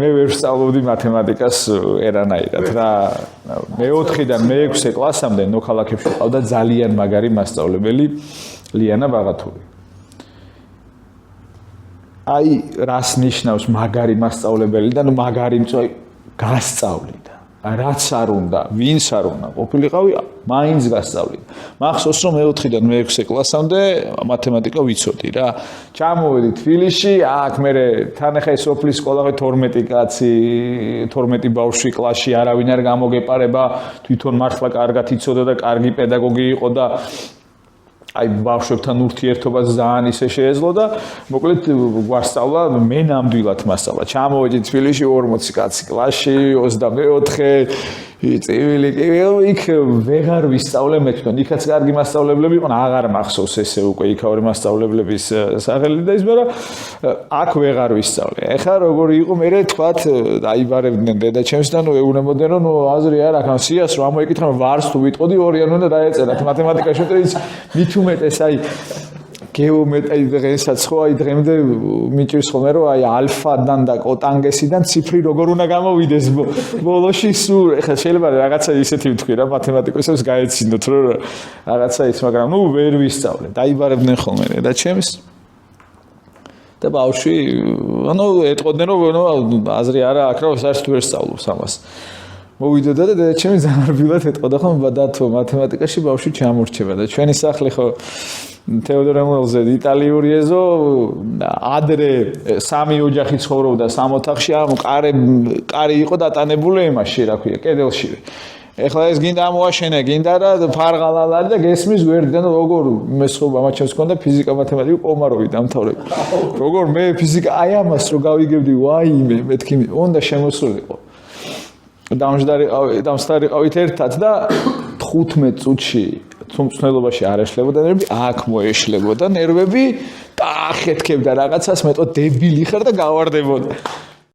მე ვერ ვსწავლობდი მათემატიკას ერანაირად რა მე-4-დან მე-6 კლასამდე ნოქალაქებში ყავდა ძალიან მაგარი მასწავლებელი ლიანა ბაღათური. აი რას ნიშნავს მაგარი მასწავლებელი და მაგარი მწვავე გასწავლიდა. რაც არ უნდა, ვინც არ უნდა ყოფილიყავი, მაინც გასწავლიდა. მახსოვს რომ მე-4-დან მე-6 კლასამდე მათემატიკა ვიცოდი რა. ჩამოვედი თბილისში, აქ მე თან ახლა სოფლის სკოლაში 12 კაცი, 12 ბავშვი კლასში არავინ არ გამოგეპარება, თვითონ მართლა კარგად იცოდა და კარგი პედაგოგი იყო და აი ბავშვებთან ურთიერთობა ძალიან ისე შეეძლო და მოკლედ გვასწავლა მე ნამდვილად მასწავლა. ჩამოვედი თბილისში 40 კაცი კლასში 24 წივილი იქ ვეღარ ვისწავლე მე თვითონ. იქაც კარგი მასწავლებლები იყვნენ, აღარ მახსოვს ესე უკვე იქაური მასწავლებლების სახელი და ის, მაგრამ აქ ვეღარ ვისწავლე. ეხლა როგორი იყო მე თქვათ დაიბარებდნენ დედაჩემს და ნუ ეუბნებოდნენ რომ ნუ აზრი არ აქვს, ამ სიას რომ ამოეკითხა რომ ვარს თუ ვიტყოდი ორიან უნდა დაეწერათ მათემატიკაში და მით უმეტეს აი გეომეტრია დღესაც ხო აი დღემდე მიჭირს ხოლმე რომ აი ალფადან და კოტანგესიდან ციფრი როგორ უნდა გამოვიდეს ბოლოში სულ ეხლა შეიძლება რაღაცა ისეთი ვთქვი რა მათემატიკოსებს გაეცინოთ რომ რაღაცა ის მაგრამ ნუ ვერ ვისწავლე დაიბარებდნენ ხოლმე და ჩემს და ბავშვი ანუ ეტყოდნენ რომ აზრი არა აქ რა საერთოდ ვერ სწავლობს ამას მოვიდოდა და ჩემი ზამარბილად ეტყოდა ხომ ბადათო მათემატიკაში ბავშვი ჩამორჩება და ჩვენი სახლი ხო თეოდორ ემუელზე იტალიური ეზო ადრე სამი ოჯახი ცხოვრობდა სამ ოთახში ამ კარი იყო დატანებული იმაში რა ქვია კედელში ეხლა ეს გინდა ამოაშენე გინდა და ფარღალალარი და გესმის გვერდიდან როგორ მესხობა მაჩემს ქონდა ფიზიკა მათემატიკა კომაროვი დამთავრებული როგორ მე ფიზიკა აი ამას რო გავიგებდი ვაიმე მეთქი უნდა შემოსულიყო დამსტარიყავით ერთად და 15 წუთში თუმცნელობაში არ ეშლებოდა ნერვები, აქ მოეშლებოდა ნერვები და ახეთქებდა რაღაცას, მეტყო დებილი ხარ და გავარდებოდა.